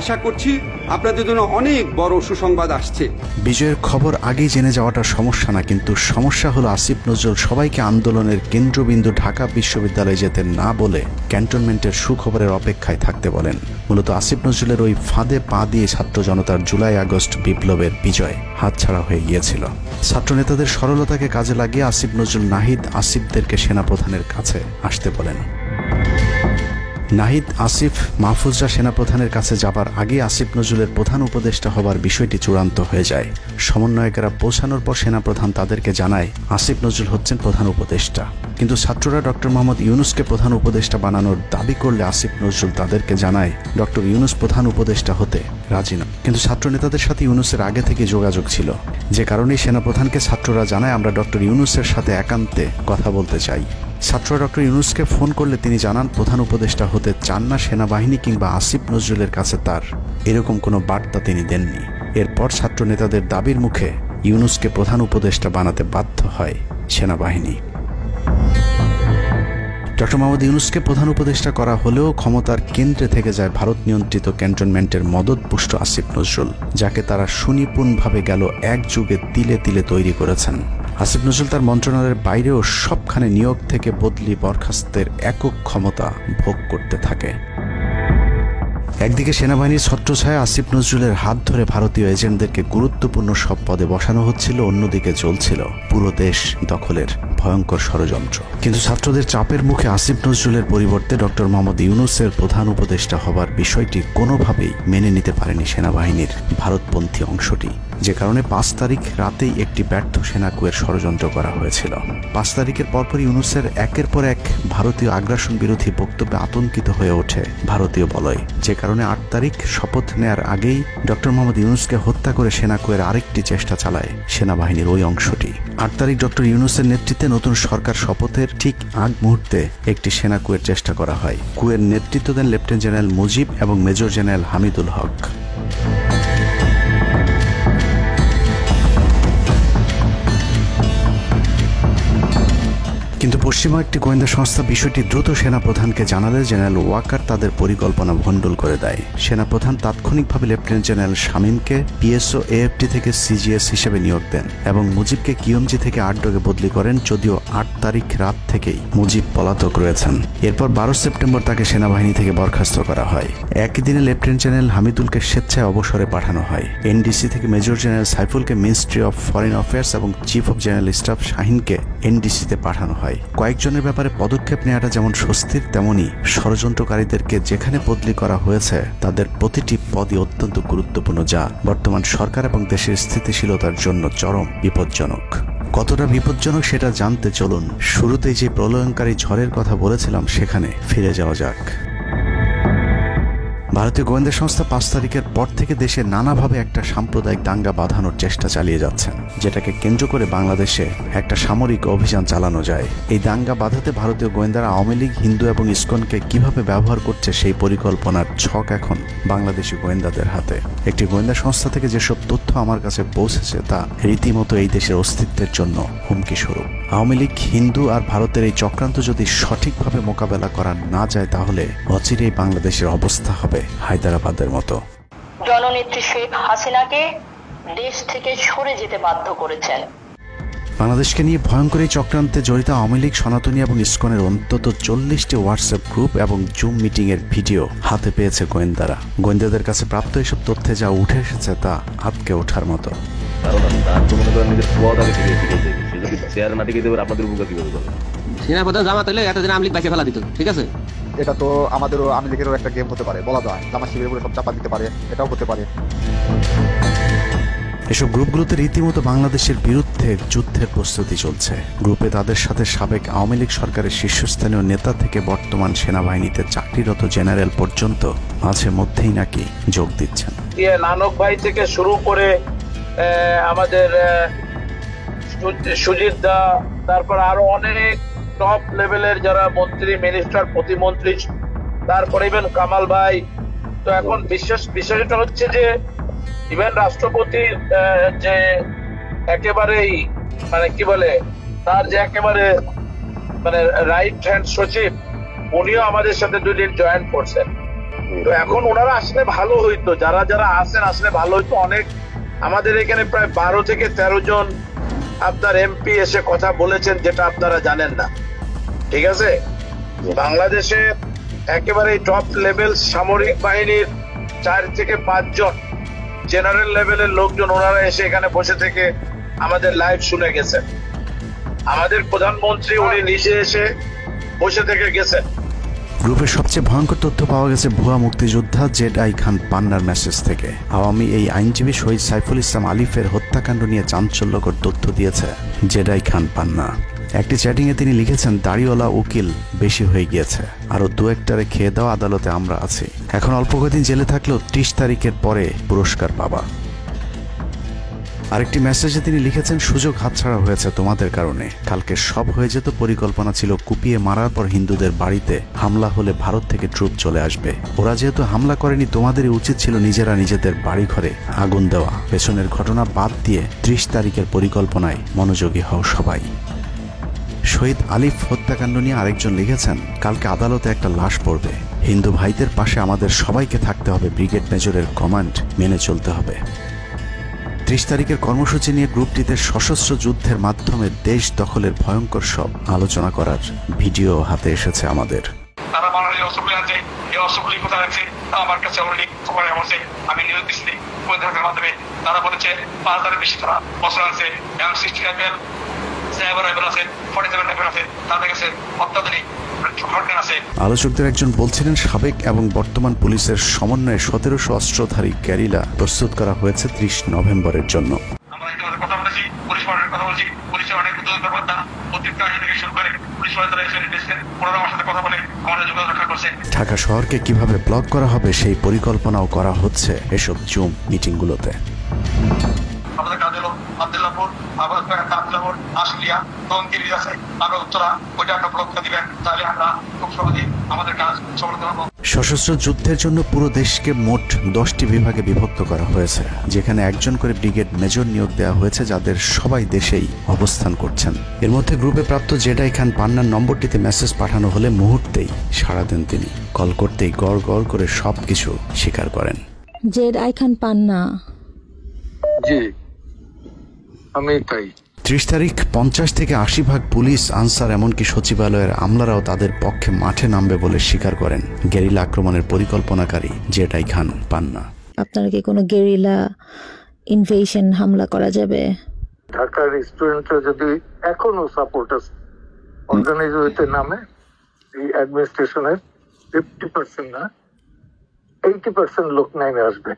Speaker 5: আশা করছি আপনাদের জন্য অনেক বড় সুসংবাদ আসছে।
Speaker 1: বিজয়ের খবর আগেই জেনে যাওয়াটা সমস্যা না, কিন্তু সমস্যা হলো আসিফ নজরুল সবাইকে আন্দোলনের কেন্দ্রবিন্দু ঢাকা বিশ্ববিদ্যালয়ে যেতে না বলে ক্যান্টনমেন্টের সুখবরের অপেক্ষায় থাকতে বলেন। মূলত আসিফ নজরুলের ওই ফাঁদে পা দিয়ে ছাত্র জনতার জুলাই আগস্ট বিপ্লবের বিজয় হাতছাড়া হয়ে গিয়েছিল। ছাত্র নেতাদের সরলতাকে কাজে লাগিয়ে আসিফ নজরুল নাহিদ আসিফদেরকে সেনাপ্রধানের কাছে আসতে বলেন। নাহিদ, আসিফ, মাহফুজরা সেনাপ্রধানের কাছে যাবার আগে আসিফ নজরুলের প্রধান উপদেষ্টা হবার বিষয়টি চূড়ান্ত হয়ে যায়। সমন্বয়কেরা পৌঁছানোর পর সেনাপ্রধান তাদেরকে জানায় আসিফ নজরুল হচ্ছেন প্রধান উপদেষ্টা। কিন্তু ছাত্ররা ডক্টর মোহাম্মদ ইউনুসকে প্রধান উপদেষ্টা বানানোর দাবি করলে আসিফ নজরুল তাদেরকে জানায় ডক্টর ইউনুস প্রধান উপদেষ্টা হতে রাজি না। কিন্তু ছাত্র নেতাদের সাথে ইউনুসের আগে থেকে যোগাযোগ ছিল, যে কারণেই সেনাপ্রধানকে ছাত্ররা জানায় আমরা ডক্টর ইউনুসের সাথে একান্তে কথা বলতে চাই। ছাত্ররা ডক্টর ইউনুসকে ফোন করলে তিনি জানান প্রধান উপদেষ্টা হতে চান না সেনাবাহিনী কিংবা আসিফ নজরুলের কাছে তার এরকম কোনো বার্তা তিনি দেননি। এরপর ছাত্র নেতাদের দাবির মুখে ইউনুসকে প্রধান উপদেষ্টা বানাতে বাধ্য হয় সেনাবাহিনী। ডক্টর মোহাম্মদ ইউনুসকে প্রধান উপদেষ্টা করা হলেও ক্ষমতার কেন্দ্রে থেকে যায় ভারত নিয়ন্ত্রিত ক্যান্টনমেন্টের মদতপুষ্ট আসিফ নজরুল, যাকে তারা সুনিপুণভাবে গেল এক যুগে তিলে তিলে তৈরি করেছেন। আসিফ নজরুল তার মন্ত্রণালয়ের বাইরেও সবখানে নিয়োগ থেকে বদলি বরখাস্তের একক ক্ষমতা ভোগ করতে থাকে। একদিকে সেনাবাহিনীর ছত্রছায়া আসিফ নজরুলের হাত ধরে ভারতীয় এজেন্টদেরকে গুরুত্বপূর্ণ সব পদে বসানো হচ্ছিল, অন্যদিকে চলছিল পুরো দেশ দখলের ভয়ঙ্কর ষড়যন্ত্র। কিন্তু ছাত্রদের চাপের মুখে আসিফ নজরুলের পরিবর্তে ডক্টর মোহাম্মদ ইউনুসের প্রধান উপদেষ্টা হবার বিষয়টি কোনোভাবেই মেনে নিতে পারেনি সেনাবাহিনীর ভারতপন্থী অংশটি, যে কারণে 5 তারিখ রাতেই একটি ব্যর্থ সেনাকুয়ের ষড়যন্ত্র করা হয়েছিল। 5 তারিখের পরপর ইউনুসের একের পর এক ভারতীয় আগ্রাসন বিরোধী বক্তব্যে আতঙ্কিত হয়ে ওঠে ভারতীয় বলয়, যে কারণে 8 তারিখ শপথ নেয়ার আগেই ডক্টর মোহাম্মদ ইউনুসকে হত্যা করে সেনাকুয়ের আরেকটি চেষ্টা চালায় সেনাবাহিনীর ওই অংশটি। 8 তারিখ ডক্টর ইউনুসের নেতৃত্বে নতুন সরকার শপথের ঠিক আগ মুহূর্তে একটি সেনা কুয়ের চেষ্টা করা হয়। কুয়ের নেতৃত্ব দেন লেফটেন্যান্ট জেনারেল মুজিব এবং মেজর জেনারেল হামিদুল হক। কিন্তু পশ্চিমা একটি গোয়েন্দা সংস্থা বিষয়টি দ্রুত সেনাপ্রধানকে জানালে জেনারেল ওয়াকার তাদের পরিকল্পনা ভণ্ডুল করে দেয়। সেনাপ্রধান তাৎক্ষণিকভাবে লেফটেন্যান্ট জেনারেল শামীমকে পিএসও এএফটি থেকে সিজিএস হিসেবে নিয়োগ দেন এবং মুজিবকে কিউএমজি থেকে আটডগে বদলি করেন, যদিও 8 তারিখ রাত থেকেই মুজিব পলাতক রয়েছেন। এরপর 12 সেপ্টেম্বর তাকে সেনাবাহিনী থেকে বরখাস্ত করা হয়। একই দিনে লেফটেন্যান্ট জেনারেল হামিদুলকে স্বেচ্ছায় অবসরে পাঠানো হয়। এনডিসি থেকে মেজর জেনারেল সাইফুলকে মিনিস্ট্রি অফ ফরেন অ্যাফেয়ার্স এবং চিফ অফ জেনারেল স্টাফ শাহিনকে এনডিসিতে পাঠানো হয়। কয়েকজনের ব্যাপারে পদক্ষেপ নেওয়াটা যেমন স্বস্তির, তেমনি ষড়যন্ত্রকারীদেরকে যেখানে বদলি করা হয়েছে তাদের প্রতিটি পদই অত্যন্ত গুরুত্বপূর্ণ, যা বর্তমান সরকার এবং দেশের স্থিতিশীলতার জন্য চরম বিপজ্জনক। কতটা বিপজ্জনক সেটা জানতে চলুন শুরুতেই যে প্রলয়ঙ্কারী ঝড়ের কথা বলেছিলাম সেখানে ফিরে যাওয়া যাক। ভারতীয় গোয়েন্দা সংস্থা 5 তারিখের পর থেকে দেশে নানাভাবে একটা সাম্প্রদায়িক দাঙ্গা বাঁধানোর চেষ্টা চালিয়ে যাচ্ছেন, যেটাকে কেন্দ্র করে বাংলাদেশে একটা সামরিক অভিযান চালানো যায়। এই দাঙ্গা বাঁধাতে ভারতীয় গোয়েন্দারা আওয়ামী লীগ, হিন্দু এবং ইসকনকে কিভাবে ব্যবহার করছে সেই পরিকল্পনার ছক এখন বাংলাদেশি গোয়েন্দাদের হাতে। একটি গোয়েন্দা সংস্থা থেকে যেসব তথ্য আমার কাছে পৌঁছেছে তা রীতিমতো এই দেশের অস্তিত্বের জন্য হুমকি স্বরূপ। আওয়ামী লীগ, হিন্দু আর ভারতের এই চক্রান্ত যদি সঠিকভাবে মোকাবেলা করা না যায় তাহলে অচিরেই বাংলাদেশের অবস্থা হবে হায়দ্রাবাদের মতো।
Speaker 6: জননেত্রী শেখ হাসিনাকে দেশ থেকে সরে যেতে বাধ্য করেছেন।
Speaker 1: বাংলাদেশকে নিয়ে ভয়ঙ্কর এই চক্রান্তে জড়িত আওয়ামী লীগ, সনাতনী এবং ইসকনের অন্তত 40টি হোয়াটসঅ্যাপ গ্রুপ এবং জুম মিটিং এর ভিডিও হাতে পেয়েছে গোয়েন্দারা। গোয়েন্দাদের কাছে প্রাপ্ত এসব তথ্যে যা উঠে এসেছে তা আটকে ওঠার মতো।
Speaker 7: সেনাপ্রধান জামাত হলে এতদিন আওয়ামী লীগ বাইকে ফেলা দিত, ঠিক আছে? এটা তো আমাদেরও আওয়ামী লীগেরও একটা গেম হতে পারে, বলা যায় জামাত শিবিরের উপরে সব চাপা দিতে পারে, এটাও হতে পারে।
Speaker 1: এসব গ্রুপগুলোতে রীতিমতো বাংলাদেশের বিরুদ্ধে যুদ্ধের প্রস্তুতি চলছে। গ্রুপে তাদের সাথে সাবেক আওয়ামী লীগ সরকারের শীর্ষস্থানীয় নেতা থেকে বর্তমান সেনাবাহিনীতে চাকরিরত জেনারেল পর্যন্ত মাঝে মধ্যেই নাকি যোগ দিচ্ছেন।
Speaker 8: নানক ভাই থেকে শুরু করে আমাদের সুজিত দা, তারপর আরো অনেক টপ লেভেলের যারা মন্ত্রী, মিনিস্টার, প্রতিমন্ত্রী, তারপরে ইভেন কামাল ভাই। তো এখন বিষয়টা হচ্ছে যে ইভেন রাষ্ট্রপতির যে একেবারেই মানে কি বলে, তার যে একেবারে মানে রাইট হ্যান্ড সচিব, উনিও আমাদের সাথে 2 দিন জয়েন করছেন। তো এখন ওনারা আসলে ভালো হইতো, যারা যারা আসেন আসলে ভালো হইতো। অনেক আমাদের এখানে প্রায় 12 থেকে 13 জন আপনার এমপি এসে কথা বলেছেন, যেটা আপনারা জানেন না। ঠিক আছে, বাংলাদেশে একেবারে টপ লেভেল সামরিক বাহিনীর 4 থেকে 5 জন জেনারেল লেভেলের লোকজন ওনারা এসে এখানে বসে থেকে আমাদের লাইভ শুনে গেছেন। আমাদের প্রধানমন্ত্রী উনি নিজে এসে বসে থেকে গেছেন।
Speaker 1: গ্রুপের সবচেয়ে ভয়ঙ্কর তথ্য পাওয়া গেছে ভুয়া মুক্তিযোদ্ধা জেডাই খান পান্নার মেসেজ থেকে। আওয়ামী এই আইনজীবী শহীদ সাইফুল ইসলাম আলিফের হত্যাকাণ্ড নিয়ে চাঞ্চল্যকর তথ্য দিয়েছে জেডাই খান পান্না। একটি চ্যাটিংয়ে তিনি লিখেছেন, দাড়িওয়ালা উকিল বেশি হয়ে গিয়েছে, আরো 2-1টারে খেয়ে দাও, আদালতে আমরা আছি, এখন অল্প কদিন জেলে থাকলেও 30 তারিখের পরে পুরস্কার পাবা। আরেকটি মেসেজে তিনি লিখেছেন, সুযোগ হাতছাড়া হয়েছে তোমাদের কারণে, কালকে সব হয়ে যেত। পরিকল্পনা ছিল কুপিয়ে মারার পর হিন্দুদের বাড়িতে হামলা হলে ভারত থেকে ট্রুপ চলে আসবে। ওরা যেহেতু হামলা করেনি, তোমাদেরই উচিত ছিল নিজেরা নিজেদের বাড়ি ঘরে আগুন দেওয়া। পেছনের ঘটনা বাদ দিয়ে 30 তারিখের পরিকল্পনায় মনোযোগী হও সবাই। শহীদ আলিফ হত্যাকাণ্ড নিয়ে আরেকজন লিখেছেন, কালকে আদালতে একটা লাশ পড়বে, হিন্দু ভাইদের পাশে আমাদের সবাইকে থাকতে হবে, ব্রিগেড মেজরের কমান্ড মেনে চলতে হবে। 30 তারিখের কর্মসূচি নিয়ে গ্রুপটিতে সশস্ত্র যুদ্ধের মাধ্যমে দেশ দখলের ভয়ঙ্কর সব আলোচনা করার ভিডিও হাতে এসেছে আমাদের।
Speaker 9: তারা বাঙালি অস্ত্রগুলি আছে, এই অস্ত্রগুলি কোথায় আছে আমার কাছে অলরেডি খবর এসেছে। আমি নিউজ দিচ্ছি গোয়েন্দাদের মাধ্যমে, তারা বলেছে 5000-এর বেশি তারা অস্ত্র আছে, M60 রাইফেল, সাইবার রাইফেল আছে, 47 রাইফেল আছে, তাদের কাছে অত্যাধুনিক হটগান আছে।
Speaker 1: আলোচকদের একজন বলছিলেন, সাবেক এবং বর্তমান পুলিশের সমন্বয়ে 1700 অস্ত্রধারী গ্যারিলা প্রস্তুত করা হয়েছে 30 নভেম্বরের জন্য।
Speaker 9: আমরা ইতিমধ্যে কথা বলেছি, পুলিশ পার্টির কথা বলছি, পুলিশের অনেক উদ্যোগ কর্মকর্তা অতিরিক্ত আইন থেকে শুরু করে পুলিশ পার্টিরা এসে এসেছেন, ওনারা আমার সাথে কথা বলে আমাদের যোগাযোগ রক্ষা করছে।
Speaker 1: ঢাকা শহরকে কিভাবে ব্লক করা হবে সেই পরিকল্পনাও করা হচ্ছে এসব জুম মিটিংগুলোতে।
Speaker 9: আমাদের কাজ হলো আব্দুল্লাহপুর, আব্দুল্লাহপুর, আশুলিয়া, টঙ্গী আছে, আমরা উত্তরা ওইটা একটা ব্লক দিবেন, তাহলে আমরা খুব সহজেই আমাদের কাজ সফল করব।
Speaker 1: সশস্ত্র যুদ্ধের জন্য পুরো দেশকে মোট 10টি বিভাগে বিভক্ত করা হয়েছে, যেখানে একজন করে ব্রিগেড মেজর নিয়োগ দেওয়া হয়েছে, যাদের সবাই দেশেই অবস্থান করছেন। এর মধ্যে গ্রুপে প্রাপ্ত জেডাই খান পান্নার নম্বরটিতে মেসেজ পাঠানো হলে মুহূর্তেই সাড়া দেন তিনি। কল করতেই গড় গড় করে সবকিছু স্বীকার করেন।
Speaker 10: জেডাই খান পান্না,
Speaker 9: জি আমি তাই।
Speaker 1: 30 তারিখ 50 থেকে 80% পুলিশ, আনসার, এমনকি সচিবালয়ের আমলারাও তাদের পক্ষে মাঠে নামবে বলে স্বীকার করেন গেরিলা আক্রমণের পরিকল্পনাকারী জেডাই খান পান্না।
Speaker 10: আপনারা কি কোনো গেরিলা ইনভেশন হামলা করা যাবে?
Speaker 9: ঢাকার স্টুডেন্টরা যদি এখনো সাপোর্টার্স অর্গানাইজ হইতে নামে, এই অ্যাডমিনিস্ট্রেশনের 50% না 80% লোক নামে আসবে,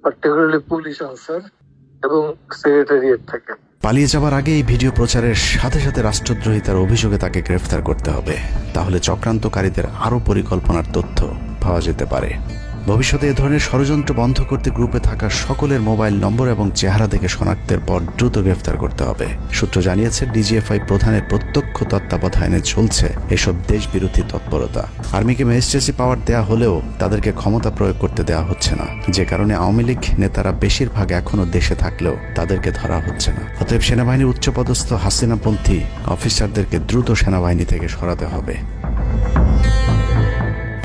Speaker 9: পার্টিকুলারলি পুলিশ, আনসার এবং সেক্রেটারিয়েট থেকে।
Speaker 1: পালিয়ে যাবার আগে এই ভিডিও প্রচারের সাথে সাথে রাষ্ট্রদ্রোহিতার অভিযোগে তাকে গ্রেফতার করতে হবে, তাহলে চক্রান্তকারীদের আরও পরিকল্পনার তথ্য পাওয়া যেতে পারে। ভবিষ্যতে এ ধরনের ষড়যন্ত্র বন্ধ করতে গ্রুপে থাকা সকলের মোবাইল নম্বর এবং চেহারা দেখে শনাক্তের পর দ্রুত গ্রেফতার করতে হবে। সূত্র জানিয়েছে, ডিজিএফআই প্রধানের প্রত্যক্ষ তত্ত্বাবধানে চলছে এসব দেশবিরোধী তৎপরতা। আর্মিকে ম্যাজিস্ট্রেসি পাওয়ার দেয়া হলেও তাদেরকে ক্ষমতা প্রয়োগ করতে দেওয়া হচ্ছে না, যে কারণে আওয়ামী লীগ নেতারা বেশিরভাগ এখনও দেশে থাকলেও তাদেরকে ধরা হচ্ছে না। অতএব সেনাবাহিনীর উচ্চপদস্থ হাসিনাপন্থী অফিসারদেরকে দ্রুত সেনাবাহিনী থেকে সরাতে হবে।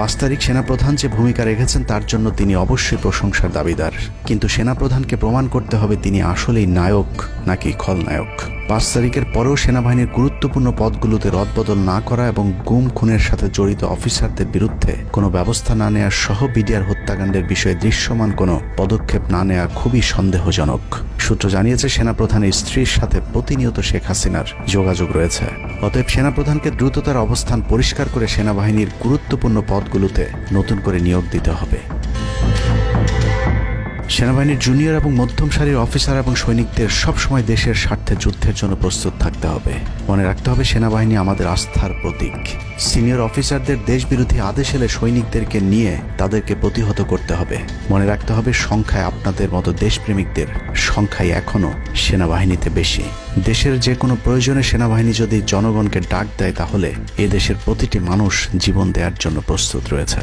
Speaker 1: 5 তারিখ সেনাপ্রধান যে ভূমিকা রেখেছেন তার জন্য তিনি অবশ্যই প্রশংসার দাবিদার, কিন্তু সেনাপ্রধানকে প্রমাণ করতে হবে তিনি আসলেই নায়ক নাকি খলনায়ক? 5 তারিখের পরেও সেনাবাহিনীর গুরুত্বপূর্ণ পদগুলোতে রদবদল না করা এবং গুম খুনের সাথে জড়িত অফিসারদের বিরুদ্ধে কোনো ব্যবস্থা না নেওয়া সহ বিডিআর হত্যাকাণ্ডের বিষয়ে দৃশ্যমান কোনো পদক্ষেপ না নেওয়া খুবই সন্দেহজনক। সূত্র জানিয়েছে সেনাপ্রধানের স্ত্রীর সাথে প্রতিনিয়ত শেখ হাসিনার যোগাযোগ রয়েছে। অতএব সেনাপ্রধানকে দ্রুত তার অবস্থান পরিষ্কার করে সেনাবাহিনীর গুরুত্বপূর্ণ পদগুলোতে নতুন করে নিয়োগ দিতে হবে। সেনাবাহিনীর জুনিয়র এবং মধ্যম সারির অফিসার এবং সৈনিকদের সবসময় দেশের স্বার্থে যুদ্ধের জন্য প্রস্তুত থাকতে হবে। মনে রাখতে হবে সেনাবাহিনী আমাদের আস্থার প্রতীক। সিনিয়র অফিসারদের দেশবিরোধী আদেশ এলে সৈনিকদেরকে নিয়ে তাদেরকে প্রতিহত করতে হবে। মনে রাখতে হবে সংখ্যায় আপনাদের মতো দেশপ্রেমিকদের সংখ্যাই এখনো সেনাবাহিনীতে বেশি। দেশের যে কোনো প্রয়োজনে সেনাবাহিনী যদি জনগণকে ডাক দেয় তাহলে এ দেশের প্রতিটি মানুষ জীবন দেওয়ার জন্য প্রস্তুত রয়েছে।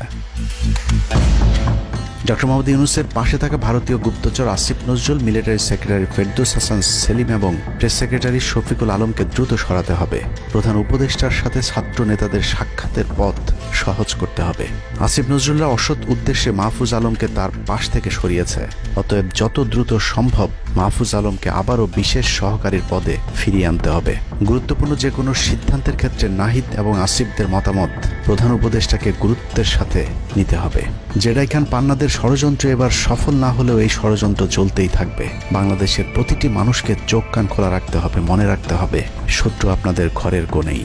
Speaker 1: ডক্টর মোহাম্মদ ইউনূসের পাশে থাকা ভারতীয় গুপ্তচর আসিফ নজরুল, মিলিটারি সেক্রেটারি ফেরদৌস হাসান সেলিম এবং প্রেস সেক্রেটারি শফিকুল আলমকে দ্রুত সরাতে হবে। প্রধান উপদেষ্টার সাথে ছাত্র নেতাদের সাক্ষাতের পথ সহজ করতে হবে। আসিফ নজরুলরা অসৎ উদ্দেশ্যে মাহফুজ আলমকে তার পাশ থেকে সরিয়েছে। অতএব যত দ্রুত সম্ভব মাহফুজ আলমকে আবারও বিশেষ সহকারীর পদে ফিরিয়ে আনতে হবে। গুরুত্বপূর্ণ যে কোনো সিদ্ধান্তের ক্ষেত্রে নাহিদ এবং আসিফদের মতামত প্রধান উপদেষ্টাকে গুরুত্বের সাথে নিতে হবে। জেডাই খান পান্নাদের ষড়যন্ত্র এবার সফল না হলেও এই ষড়যন্ত্র চলতেই থাকবে। বাংলাদেশের প্রতিটি মানুষকে চোখ কান খোলা রাখতে হবে, মনে রাখতে হবে শত্রু আপনাদের ঘরের কোণেই।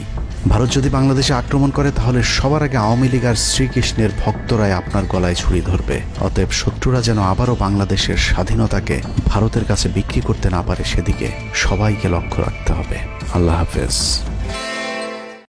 Speaker 1: ভারত যদি বাংলাদেশে আক্রমণ করে তাহলে সবার আগে আওয়ামী লীগ আর শ্রীকৃষ্ণের ভক্তরাই আপনার গলায় ছুরি ধরবে। অতএব শত্রুরা যেন আবারও বাংলাদেশের স্বাধীনতাকে ভারতের কাছে বিক্রি করতে না পারে সেদিকে সবাইকে লক্ষ্য রাখতে হবে। আল্লাহ হাফেজ।